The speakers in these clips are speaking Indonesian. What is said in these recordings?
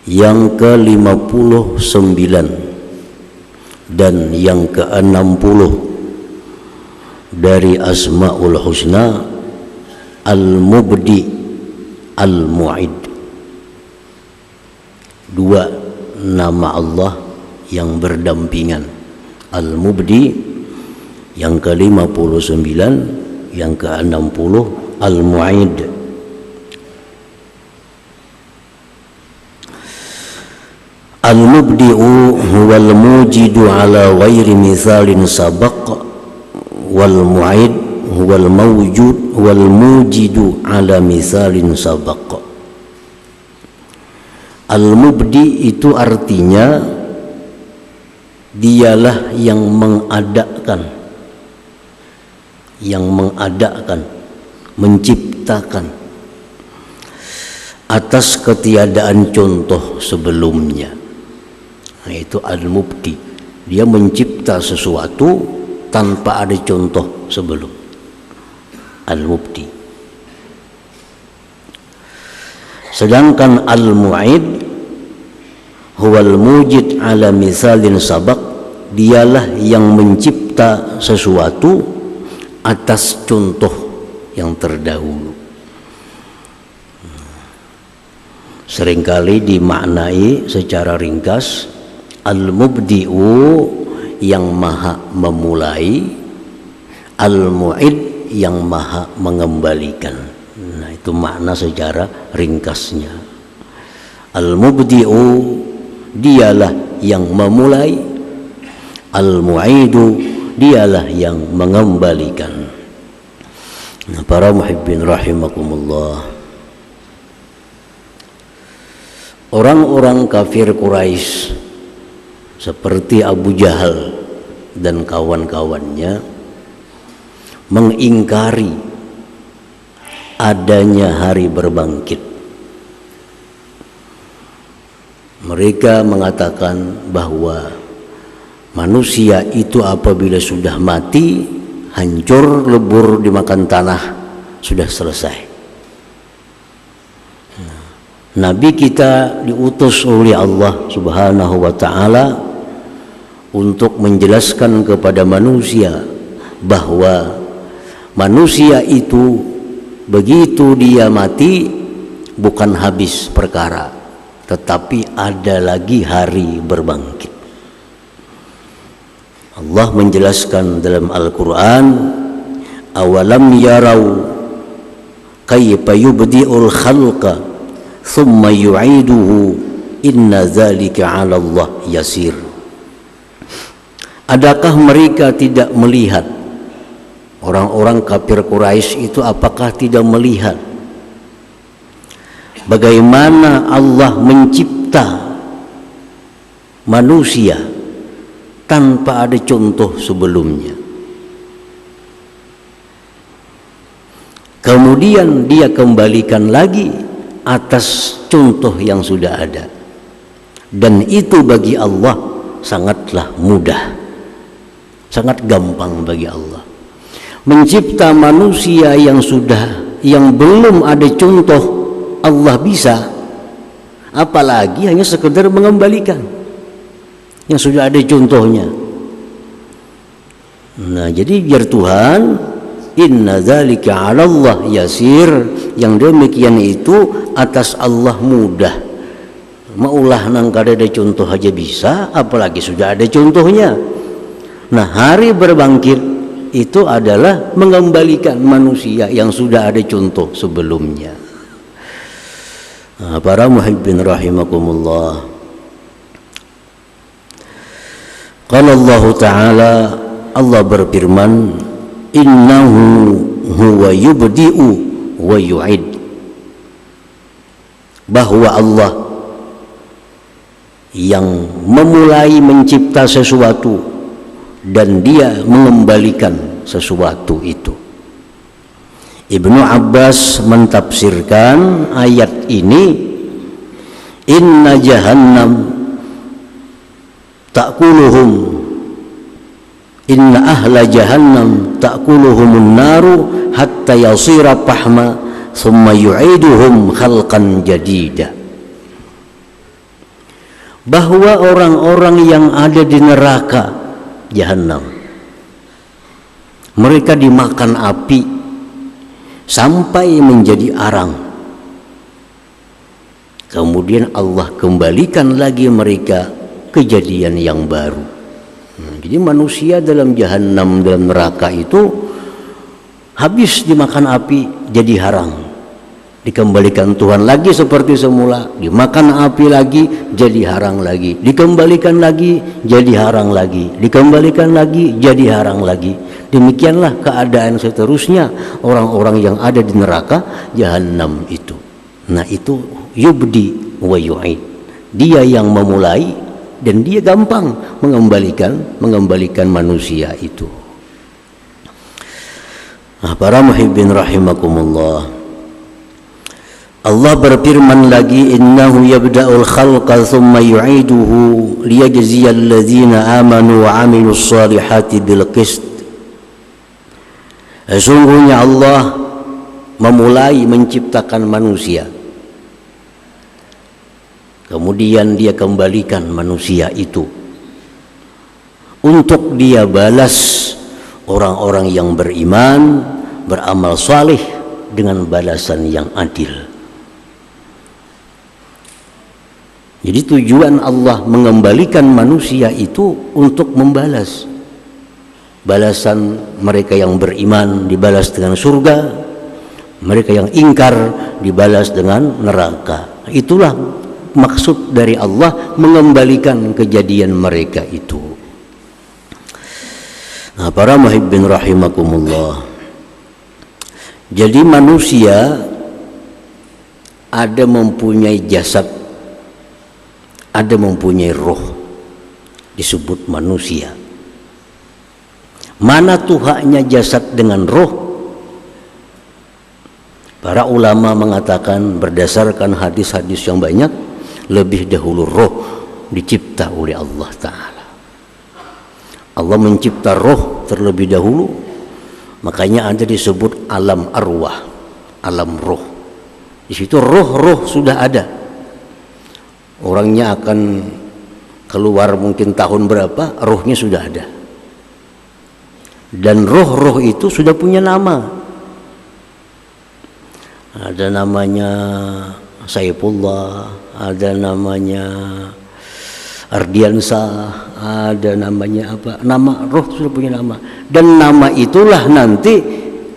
yang ke-59 dan yang ke-60 dari Asmaul Husna, Al-Mubdi, Al-Mu'id. Dua nama Allah yang berdampingan, Al-Mubdi yang ke-59, yang ke-60 Al-Mu'id. Al-Mubdi'u huwal mujidu ala ghairi mithalin sabaq, wal mu'id huwal mawjud wal mujidu ala mithalin sabaq. Al-Mubdi itu artinya dialah yang mengadakan, menciptakan atas ketiadaan contoh sebelumnya. Nah, itu Al-Mubdi. Dia mencipta sesuatu tanpa ada contoh sebelum. Al-Mubdi. Sedangkan Al-Mu'id huwal mujid ala misalin sabaq, dialah yang mencipta sesuatu atas contoh yang terdahulu. Seringkali dimaknai secara ringkas, Al-Mubdi'u yang maha memulai, Al-Mu'id yang maha mengembalikan. Nah, itu makna secara ringkasnya. Al-Mubdi'u dialah yang memulai, Al-Mu'idu dialah yang mengembalikan. Nah, para muhibbin rahimakumullah, orang-orang kafir Quraisy seperti Abu Jahal dan kawan-kawannya mengingkari adanya hari berbangkit. Mereka mengatakan bahwa manusia itu apabila sudah mati, hancur lebur dimakan tanah, sudah selesai. Nabi kita diutus oleh Allah Subhanahu wa ta'ala untuk menjelaskan kepada manusia bahwa manusia itu begitu dia mati bukan habis perkara, tetapi ada lagi hari berbangkit. Allah menjelaskan dalam Al-Quran, awalam yarau kayfa yubdi'ul khalqa thumma yu'iduhu inna dzalika 'ala Allah yasir. Adakah mereka tidak melihat, orang-orang kafir Quraisy itu apakah tidak melihat bagaimana Allah mencipta manusia tanpa ada contoh sebelumnya, kemudian dia kembalikan lagi atas contoh yang sudah ada, dan itu bagi Allah sangatlah mudah, sangat gampang bagi Allah mencipta manusia yang belum ada contoh. Allah bisa, apalagi hanya sekedar mengembalikan yang sudah ada contohnya. Nah, jadi biar Tuhan, inna dzalika 'ala Allah yasir, yang demikian itu atas Allah mudah. Maulah nang kada ada contoh aja bisa, apalagi sudah ada contohnya. Nah, hari berbangkit itu adalah mengembalikan manusia yang sudah ada contoh sebelumnya. Nah, para muhibbin rahimakumullah, qala Allah Ta'ala, Allah berfirman, innahu huwa yubdi'u wa yu'id, bahwa Allah yang memulai mencipta sesuatu dan dia mengembalikan sesuatu itu. Ibnu Abbas mentafsirkan ayat ini, inna jahannam ta'kuluhum, inna ahla jahannam ta'kuluhumun naru hatta yasira pahma thumma yu'iduhum khalqan jadida. bahwa orang-orang yang ada di neraka Jahannam, mereka dimakan api sampai menjadi arang. Kemudian Allah kembalikan lagi mereka kejadian yang baru. Jadi manusia dalam Jahannam, dalam neraka itu habis dimakan api jadi harang, dikembalikan Tuhan lagi seperti semula, dimakan api lagi jadi harang lagi, dikembalikan lagi jadi harang lagi, dikembalikan lagi jadi harang lagi. Demikianlah keadaan seterusnya orang-orang yang ada di neraka Jahannam itu. Nah, itu yubdi wa yu'id, dia yang memulai dan dia gampang mengembalikan manusia itu. Nah, para muhibbin rahimakumullah, Allah berfirman lagi, innahu yabda'ul khalqa thumma yu'iduhu liyajziyal ladzina amanu wa 'amilus shalihati bil qist. Sesungguhnya Allah memulai menciptakan manusia, kemudian dia kembalikan manusia itu untuk dia balas orang-orang yang beriman, beramal saleh dengan balasan yang adil. Jadi tujuan Allah mengembalikan manusia itu untuk membalas. Balasan mereka yang beriman dibalas dengan surga, mereka yang ingkar dibalas dengan neraka. Itulah maksud dari Allah mengembalikan kejadian mereka itu. Nah, para muhibbin rahimakumullah, jadi manusia ada mempunyai jasad, ada mempunyai roh, disebut manusia. Mana tuhaknya jasad dengan roh? Para ulama mengatakan berdasarkan hadis-hadis yang banyak, lebih dahulu roh dicipta oleh Allah Ta'ala. Allah mencipta roh terlebih dahulu, makanya ada disebut alam arwah, alam roh. Di situ roh-roh sudah ada. Orangnya akan keluar mungkin tahun berapa, rohnya sudah ada. Dan roh-roh itu sudah punya nama. Ada namanya Saifullah, ada namanya Ardiansah, ada namanya apa? Nama roh sudah punya nama. Dan nama itulah nanti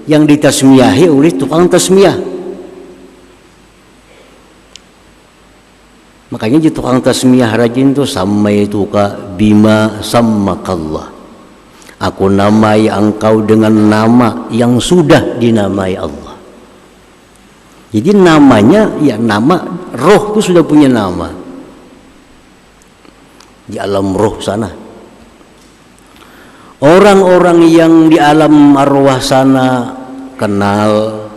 yang ditasmiyahi oleh tukang tasmiyah. Makanya di tukang tasmiyah rajin tuh, samaituka bima sammakallah. Aku namai engkau dengan nama yang sudah dinamai Allah. Jadi namanya, ya nama roh itu sudah punya nama di alam roh sana. Orang-orang yang di alam arwah sana kenal,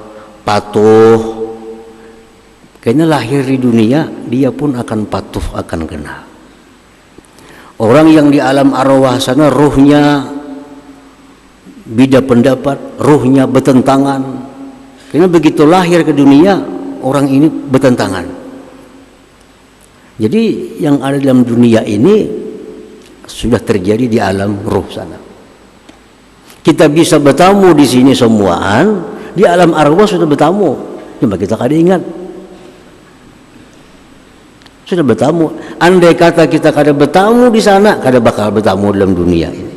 patuh, kayaknya lahir di dunia dia pun akan patuh, akan kenal. Orang yang di alam arwah sana ruhnya beda pendapat, ruhnya bertentangan. Karena begitu lahir ke dunia, orang ini bertentangan. Jadi yang ada dalam dunia ini sudah terjadi di alam ruh sana. Kita bisa bertamu di sini semuaan, di alam arwah sudah bertamu. Cuma kita kada ingat. Sudah bertamu. Andai kata kita kada bertamu di sana, kada bakal bertamu dalam dunia ini.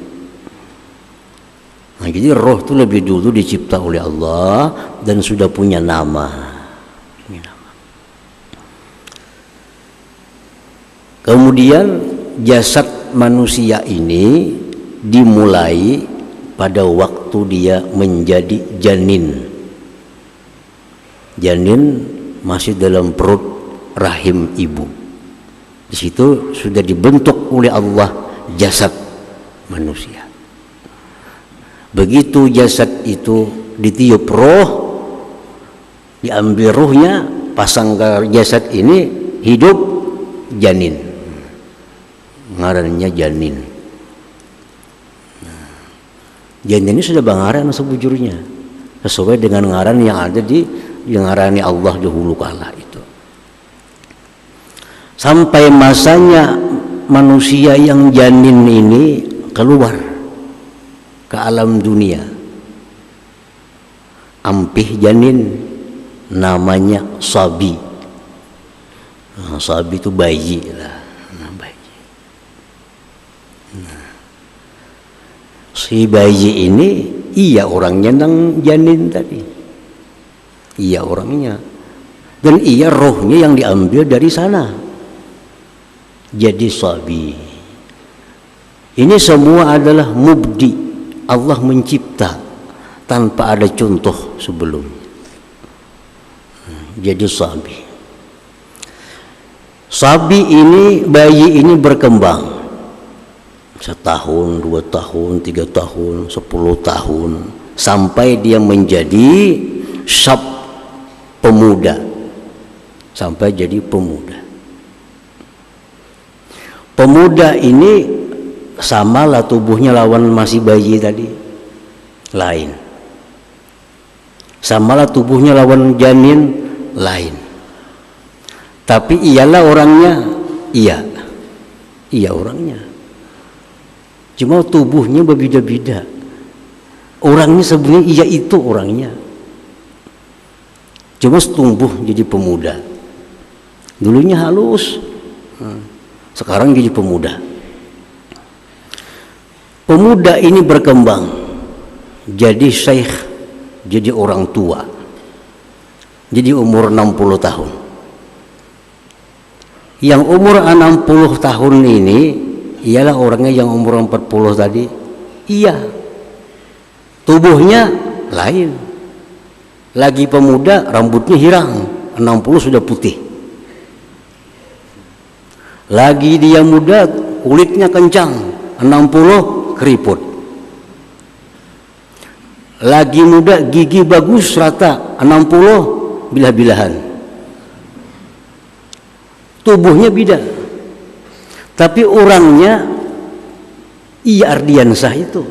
Nah, jadi roh itu lebih dulu dicipta oleh Allah dan sudah punya nama. Kemudian jasad manusia ini dimulai pada waktu dia menjadi janin. Janin masih dalam perut rahim ibu. Di situ sudah dibentuk oleh Allah jasad manusia. Begitu jasad itu ditiup roh, diambil rohnya, pasang ke jasad ini, hidup janin. Ngarannya janin. Janin ini sudah bangaran sebujurnya, sesuai dengan ngaran yang ada di ngarani Allah dahulu kala itu. Sampai masanya manusia yang janin ini keluar ke alam dunia, ampih janin, namanya sabi. Nah, sabi itu bayi lah. Nah, bayi. Nah, si bayi ini iya orangnya nang janin tadi, iya orangnya, dan iya rohnya yang diambil dari sana, jadi sabi. Ini semua adalah mubdi, Allah mencipta tanpa ada contoh sebelumnya. Jadi sabi. Sabi ini, bayi ini berkembang 1 tahun, 2 tahun, 3 tahun, 10 tahun, sampai dia menjadi syab, pemuda, sampai jadi pemuda. Pemuda ini samalah tubuhnya lawan masih bayi tadi, lain. Samalah tubuhnya lawan janin, lain. Tapi iyalah orangnya, iya orangnya. Cuma tubuhnya berbeda-beda. Orangnya sebenarnya iya itu orangnya. Cuma tumbuh jadi pemuda. Dulunya halus, sekarang jadi pemuda. Pemuda ini berkembang jadi syekh, jadi orang tua, jadi umur 60 tahun. Yang umur 60 tahun ini ialah orangnya yang umur 40 tadi, iya, tubuhnya lain. Lagi pemuda rambutnya hirang, 60 sudah putih. Lagi dia muda kulitnya kencang, 60 keriput. Lagi muda gigi bagus rata, 60 bilah-bilahan. Tubuhnya beda, tapi orangnya iya Ardiansah itu.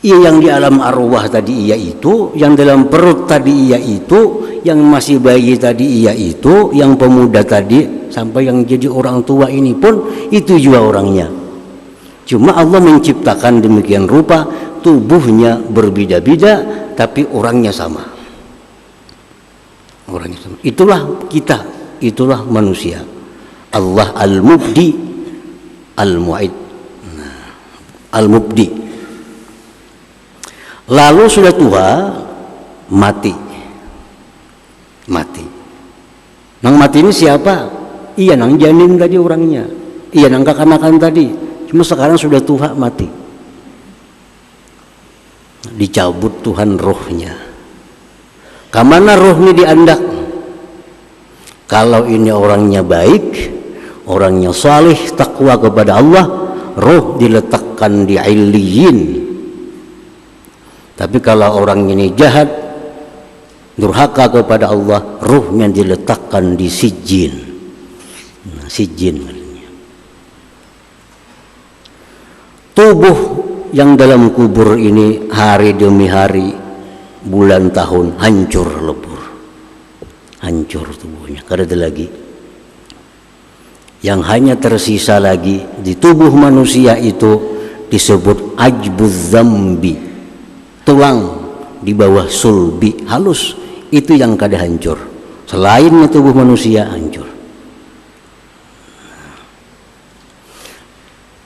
Iya yang di alam arwah tadi iya itu, yang dalam perut tadi iya itu, yang masih bayi tadi iya itu, yang pemuda tadi sampai yang jadi orang tua ini pun itu juga orangnya. Cuma Allah menciptakan demikian rupa, tubuhnya berbeda-beda tapi orangnya sama. Orangnya sama. Itulah kita, itulah manusia. Allah al-mubdi al-mu'id. Nah, al-mubdi. Lalu sudah tua, mati. Mati. Nang mati ini siapa? Iya nang janin tadi orangnya. Iya nang kekanakan tadi. Cuma sekarang sudah tua, mati. Dicabut Tuhan rohnya. Kamana rohnya diandak? Kalau ini orangnya baik, orangnya salih, takwa kepada Allah, roh diletakkan di illiyin. Tapi kalau orang ini jahat, durhaka kepada Allah, ruhnya diletakkan di sijin. Nah, sijin. Tubuh yang dalam kubur ini hari demi hari, bulan tahun hancur lebur. Hancur tubuhnya, karena ada lagi. Yang hanya tersisa lagi di tubuh manusia itu disebut ajbuz zambi. Tulang di bawah sulbi halus, itu yang kada hancur. Selainnya tubuh manusia hancur.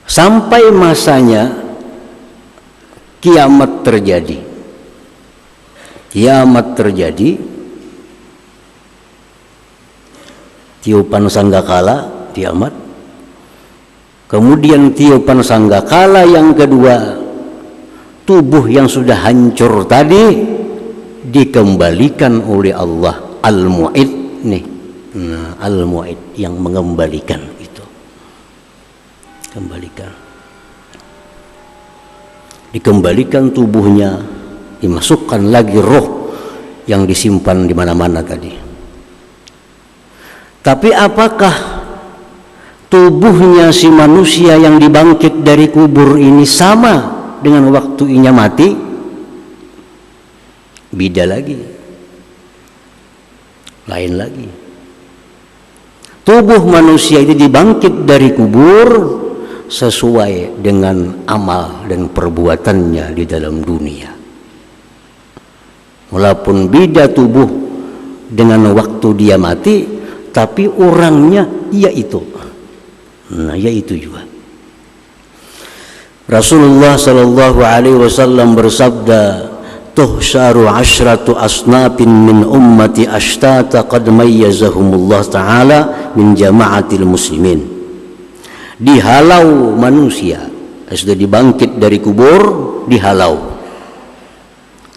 Sampai masanya kiamat terjadi. Kiamat terjadi, tiupan sanggakala, kiamat. Kemudian tiupan sanggakala yang kedua, tubuh yang sudah hancur tadi dikembalikan oleh Allah al-mu'id nih. Nah, al-mu'id yang mengembalikan itu. Kembalikan. Dikembalikan tubuhnya, dimasukkan lagi roh yang disimpan di mana-mana tadi. Tapi apakah tubuhnya si manusia yang dibangkit dari kubur ini sama dengan waktu inya mati? Beda lagi, lain lagi. tubuh manusia itu dibangkit dari kubur sesuai dengan amal dan perbuatannya di dalam dunia. Walaupun beda tubuh dengan waktu dia mati, tapi orangnya yaitu. Nah, yaitu juga. Rasulullah sallallahu alaihi wasallam bersabda, "Tuhsyaru asyratu asnafin min ummati ashtata qad mayyazahumullah ta'ala min jama'atil muslimin." Dihalau manusia, sudah dibangkit dari kubur, dihalau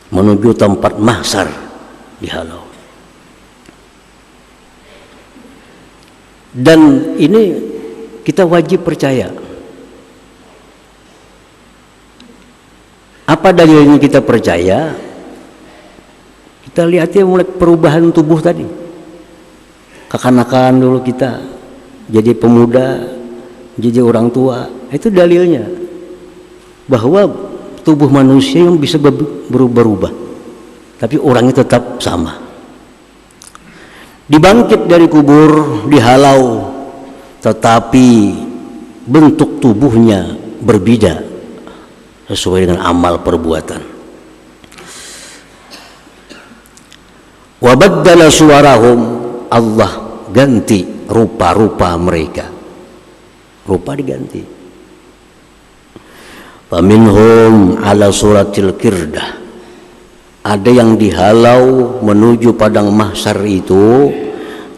menuju tempat mahsyar, dihalau. Dan ini kita wajib percaya. Apa dalilnya kita percaya? Kita lihatnya mulai perubahan tubuh tadi. Kekanakan dulu kita jadi pemuda, jadi orang tua, itu dalilnya bahwa tubuh manusia yang bisa berubah-ubah, tapi orangnya tetap sama. Dibangkit dari kubur, dihalau, tetapi bentuk tubuhnya berbeda sesuai dengan amal perbuatan. Wa baddala suwarahum, Allah ganti rupa-rupa mereka. Rupa diganti. Faminhum ala suratil qirdah. Ada yang dihalau menuju padang mahsyar itu,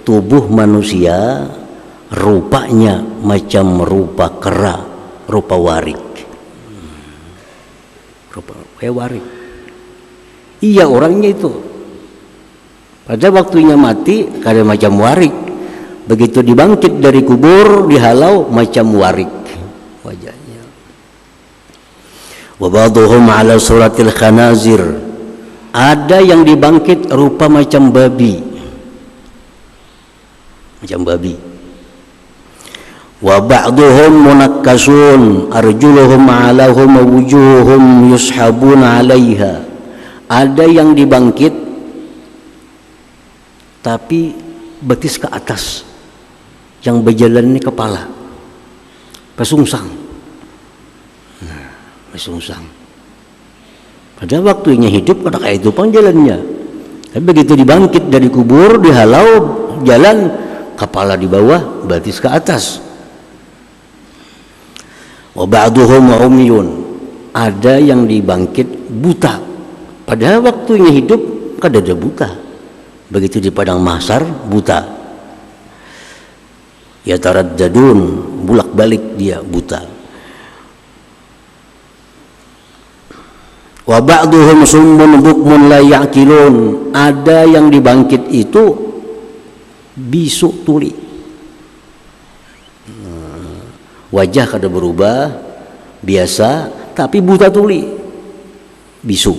tubuh manusia rupanya macam rupa kera, rupa warik. Rupa kayak warik. Iya, orangnya itu. Pada waktunya mati kada macam warik. Begitu dibangkit dari kubur, dihalau macam warik wajahnya. Wa ba'dhum ala suratil khanazir. Ada yang dibangkit rupa macam babi. Macam babi. Wa ba'dhum munakkasun arjuluhum 'alahum wa wujuhum yushabuna 'alaiha. Ada yang dibangkit tapi betis ke atas, yang berjalan ini kepala pesungsang. Pesungsang. Pada waktunya hidup kada kayak itu pun jalannya. Tapi begitu dibangkit dari kubur, dihalau jalan, kepala di bawah, betis ke atas. Wa ba'duhum umyun. Ada yang dibangkit buta. Pada waktunya hidup kada ada buta. Begitu di padang mahsyar buta. Ya taraddadun, bulak-balik dia buta. Wa ba'duhum summun bukmun la ya'qilun. Ada yang dibangkit itu bisu tuli. Wajah kada berubah, biasa, tapi buta tuli, bisu.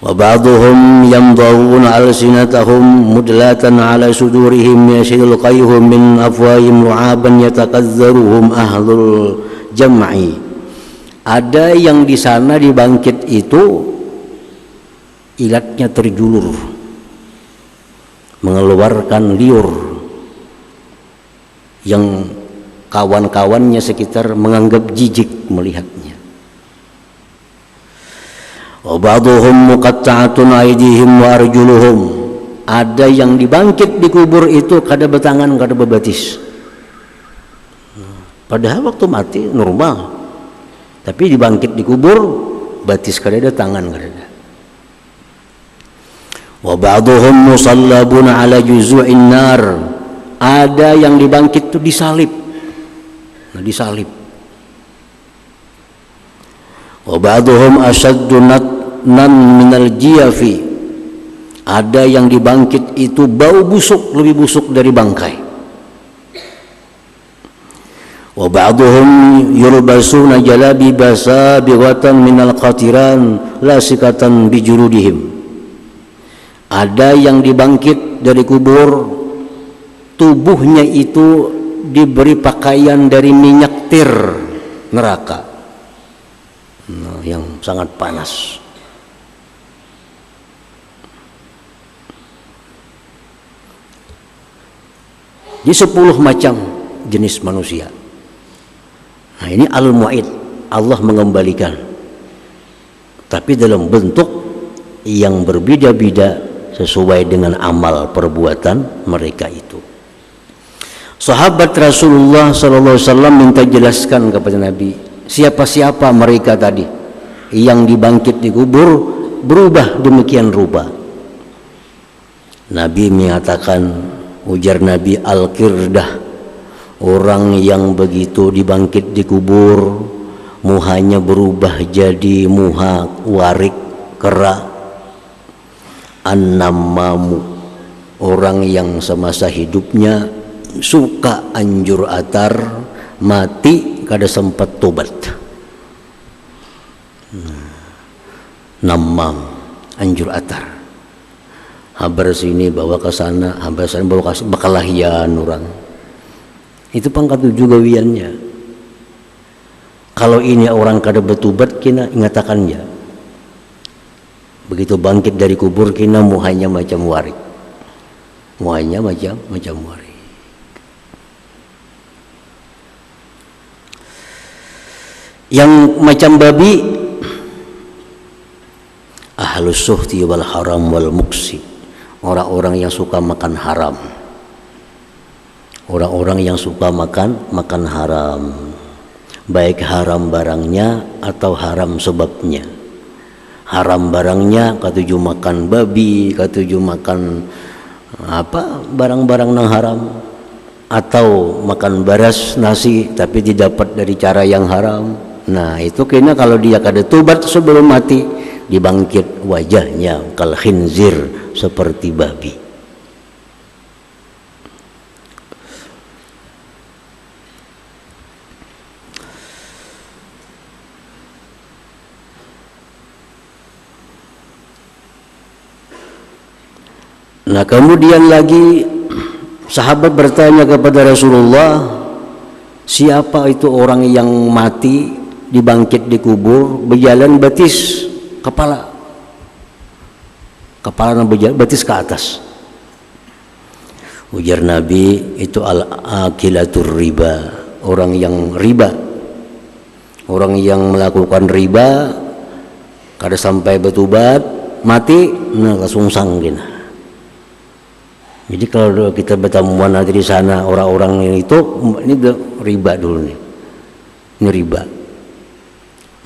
Wa ba'dhum yamdawuna alsinatahum mudlatan ala sudurihim yasilqayhum min afwahim lu'aban yatakazzaruhum ahlul jam'i. Ada yang di sana dibangkit itu ilatnya terjulur, mengeluarkan liur, yang kawan-kawannya sekitar menganggap jijik melihatnya. Wa ba'dhum muqatta'atun aydihim wa arjuluhum. Ada yang dibangkit di kubur itu kada betangan, kada bebatis. Padahal waktu mati normal. Tapi dibangkit di kubur, batis kada ada, tangan kada ada. Wa ba'dhum musallabun ala juzu'in nar. Ada yang dibangkit itu disalib. Nah, disalib. Wa ba'dhum ashaddu nan minal jiyafi. Ada yang dibangkit itu bau busuk, lebih busuk dari bangkai. Wa ba'dhum yulbasuna jalabi basabighatan minal qatiran lasikatan bijurudihim. Ada yang dibangkit dari kubur, tubuhnya itu diberi pakaian dari minyak tir neraka, yang sangat panas. Di 10 macam jenis manusia. Nah ini al-mu'id, Allah mengembalikan, tapi dalam bentuk yang berbeda-beda sesuai dengan amal perbuatan mereka itu. Sahabat Rasulullah SAW minta jelaskan kepada Nabi, siapa-siapa mereka tadi yang dibangkit di kubur berubah demikian rupa. Nabi mengatakan, ujar Nabi, al-qirdah, orang yang begitu dibangkit di kubur muhanya berubah jadi muha warik kera. An-nammamu, orang yang semasa hidupnya suka anjur atar, mati kada sempat tobat. Nammam, anjur atar, habar sini bawa ke sana, habar sana bawa ke bakalahian orang. Itu pangkat juga wiannya. Kalau ini orang kada bertobat kena ingatakan ya. Begitu bangkit dari kubur kena muhanya macam warik. Muhanya macam warik. Yang macam babi, ahlus suhti wal haram wal muksi, orang-orang yang suka makan haram, orang-orang yang suka makan haram, baik haram barangnya atau haram sebabnya. Haram barangnya katuju makan babi, katuju makan apa barang-barang nang haram, atau makan baras nasi tapi didapat dari cara yang haram. Nah itu kena kalau dia kada tobat sebelum mati, dibangkit wajahnya kal khinzir, seperti babi. Nah kemudian lagi sahabat bertanya kepada Rasulullah, siapa itu orang yang mati dibangkit di kubur berjalan batis kepala batis ke atas? Ujar Nabi, itu al-akilatur riba, orang yang riba, orang yang melakukan riba kada sampai bertobat mati, nah langsung sanggin. Jadi kalau kita bertemuan nanti di sana orang-orang yang itu, ini riba dulu nih, ini riba.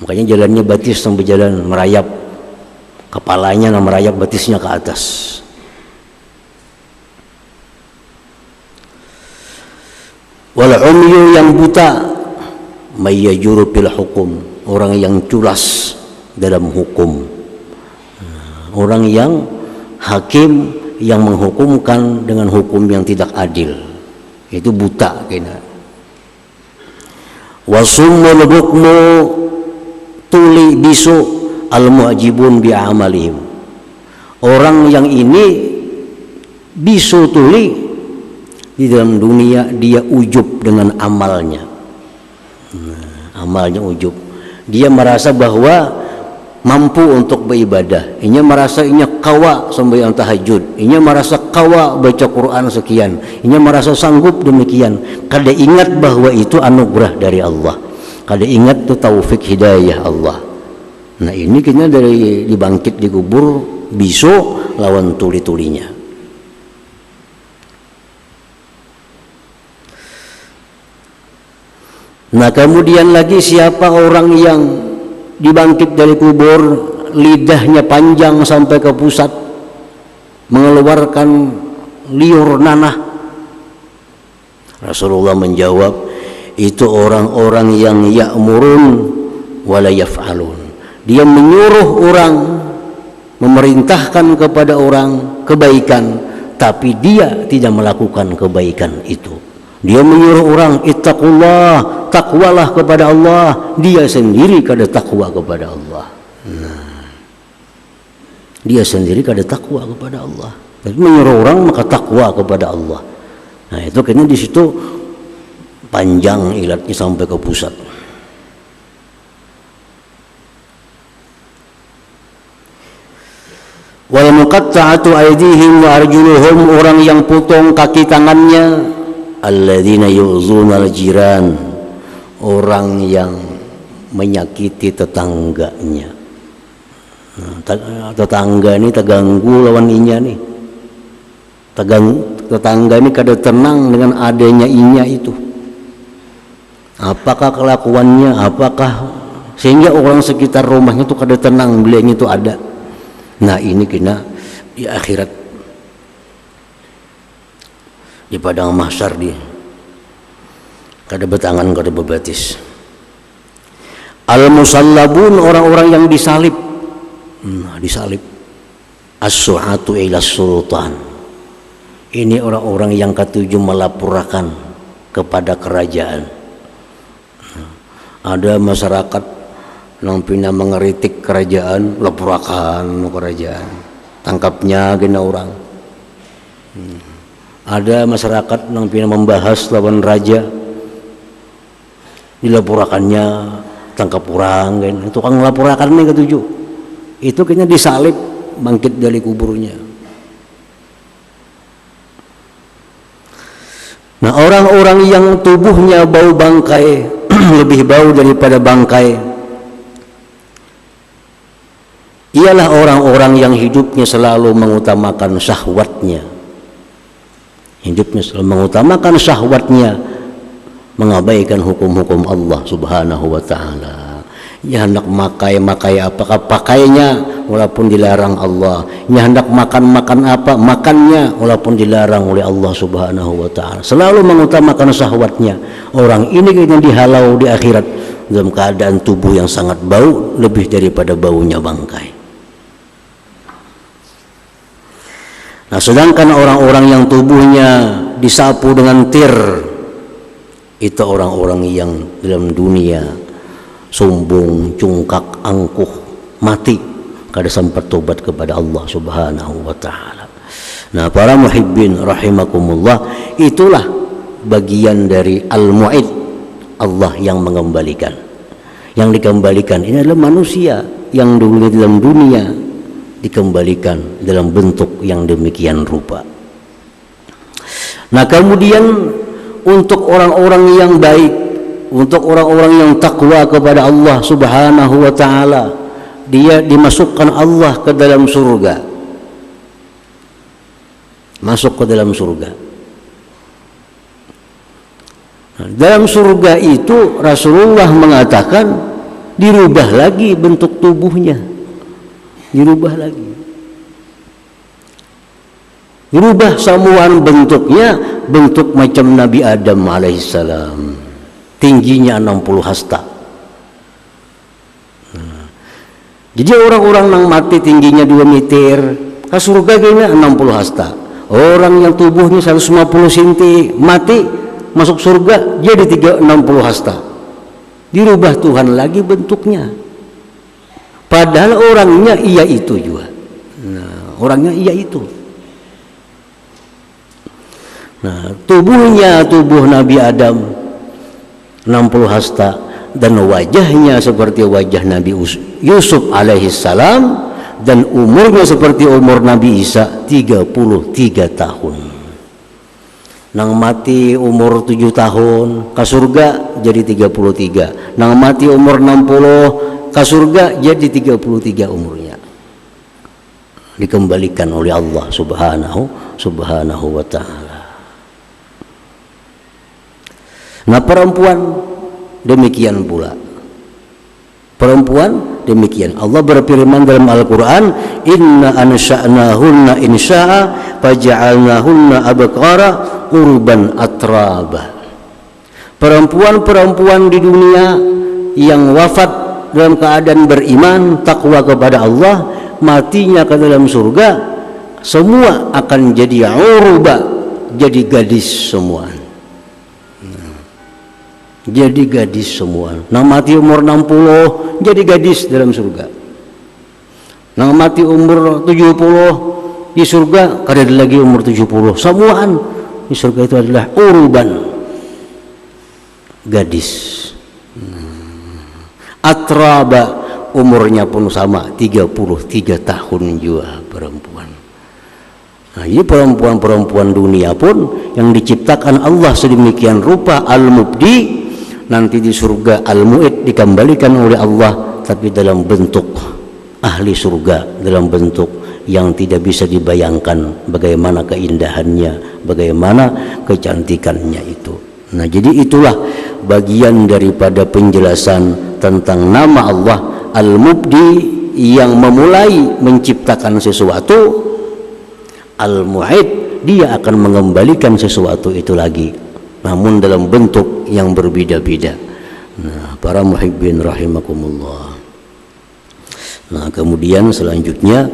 Makanya jalannya batis sampai jalan merayap, kepalanya merayap, batisnya ke atas. Wal umyu, yang buta, mayyajuru fil hukum, orang yang culas dalam hukum, orang yang hakim yang menghukumkan dengan hukum yang tidak adil, itu buta kena. Wasumul hukmu, tuli bisu al mu'jibun bi amalihim, orang yang ini bisu tuli di dalam dunia dia ujub dengan amalnya. Amalnya ujub, dia merasa bahwa mampu untuk beribadah, inya merasa inya kawa sembahyang tahajud, inya merasa kawa baca Quran sekian, inya merasa sanggup demikian. Kada ingat bahwa itu anugerah dari Allah, kada ingat itu taufik hidayah Allah. Nah ini kena dari dibangkit di kubur bisu lawan tuli-tulinya. Nah kemudian lagi siapa orang yang dibangkit dari kubur, lidahnya panjang sampai ke pusat, mengeluarkan liur nanah. Rasulullah menjawab, itu orang-orang yang ya'murun wala yaf'alun, dia menyuruh orang, memerintahkan kepada orang kebaikan, tapi dia tidak melakukan kebaikan itu. Dia menyuruh orang ittaqullah, takwalah kepada Allah, dia sendiri kada takwa kepada Allah. Nah, dia sendiri kada takwa kepada Allah, tapi menyuruh orang maka takwa kepada Allah. Nah itu kayaknya di situ panjang ilatnya sampai ke pusat. Wal muqatta'atu aydihim wa arjuluhum, orang yang potong kaki tangannya alladzina yu'zuna al-jiran, orang yang menyakiti tetangganya. Tetangga ini terganggu lawan inya nih. Tetangga ini kada tenang dengan adanya inya itu. Apakah kelakuannya, apakah sehingga orang sekitar rumahnya itu kada tenang, belianya itu ada. Nah ini kena di akhirat, di padang mahsyar dia kada betangan kada bebatis. Al-musallabun, orang-orang yang disalib. Disalib. As-su'atu ila sultan, ini orang-orang yang ketujuh melaporkan kepada kerajaan. Ada masyarakat yang pina mengeritik kerajaan, laporkan kerajaan, tangkapnya gina orang. Ada masyarakat yang pina membahas lawan raja, dilaporkannya tangkap orang, kan tukang laporkan ini ketujuh itu kayaknya disalib bangkit dari kuburnya. Nah orang-orang yang tubuhnya bau bangkai lebih bau daripada bangkai ialah orang-orang yang hidupnya selalu mengutamakan syahwatnya, hidupnya selalu mengutamakan syahwatnya, mengabaikan hukum-hukum Allah subhanahu wa ta'ala. Ya hendak makai apakah pakainya walaupun dilarang Allah, ya hendak makan apa makannya walaupun dilarang oleh Allah subhanahu wa ta'ala. Selalu mengutamakan syahwatnya. Orang ini kayaknya dihalau di akhirat dalam keadaan tubuh yang sangat bau lebih daripada baunya bangkai. Nah sedangkan orang-orang yang tubuhnya disapu dengan tir, itu orang-orang yang dalam dunia sombong, cungkak, angkuh, mati kada sempat tobat kepada Allah subhanahu wa ta'ala. Nah para muhibbin rahimakumullah, itulah bagian dari al-mu'id, Allah yang mengembalikan. Yang dikembalikan ini adalah manusia yang dulu dalam dunia dikembalikan dalam bentuk yang demikian rupa. Nah kemudian untuk orang-orang yang baik, untuk orang-orang yang takwa kepada Allah subhanahu wa ta'ala, dia dimasukkan Allah ke dalam surga, masuk ke dalam surga. Nah, dalam surga itu Rasulullah mengatakan dirubah lagi bentuk tubuhnya, dirubah lagi, dirubah semua bentuknya, bentuk macam Nabi Adam alaihissalam, tingginya 60 hasta. Jadi orang-orang yang mati tingginya 2 meter ke surga gini 60 hasta. Orang yang tubuhnya 150 cm mati masuk surga jadi 60 hasta. Dirubah Tuhan lagi bentuknya. Padahal orangnya iya itu juga. Nah, orangnya iya itu. Nah, tubuhnya tubuh Nabi Adam 60 hasta, dan wajahnya seperti wajah Nabi Yusuf alaihissalam, dan umurnya seperti umur Nabi Isa 33 tahun. Nang mati umur 7 tahun ke surga jadi 33, nang mati umur 60 ke surga jadi 33 umurnya, dikembalikan oleh Allah subhanahu wa ta'ala. Nah perempuan demikian pula, perempuan demikian. Allah berfirman dalam Al-Quran, inna ansha'nahunna insya'a faja'alnahunna abkara urban atraba. Perempuan-perempuan di dunia yang wafat dalam keadaan beriman, takwa kepada Allah, matinya ke dalam surga, semua akan jadi urba, jadi gadis semua. Jadi gadis semua. Nang mati umur 60 jadi gadis dalam surga. Nang mati umur 70 di surga kada ada lagi umur 70. Semuaan di surga itu adalah urban, gadis. Atraba, umurnya pun sama 33 tahun juga perempuan. Nah, ini perempuan-perempuan dunia pun yang diciptakan Allah sedemikian rupa, al-mubdi, nanti di surga al-mu'id, dikembalikan oleh Allah tapi dalam bentuk ahli surga, dalam bentuk yang tidak bisa dibayangkan bagaimana keindahannya, bagaimana kecantikannya itu. Nah, jadi itulah bagian daripada penjelasan tentang nama Allah al-mubdi yang memulai menciptakan sesuatu, al-mu'id dia akan mengembalikan sesuatu itu lagi, namun dalam bentuk yang berbeda-beda. Nah, para muhibbin rahimakumullah. Nah, kemudian selanjutnya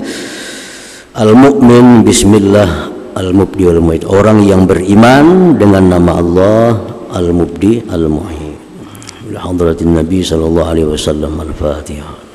al-mu'min bismillah al-mubdi wal mu'id, orang yang beriman dengan nama Allah al-mubdi al-mu'id. Hadratin Nabi sallallahu alaihi wasallam. Al-Fatihah.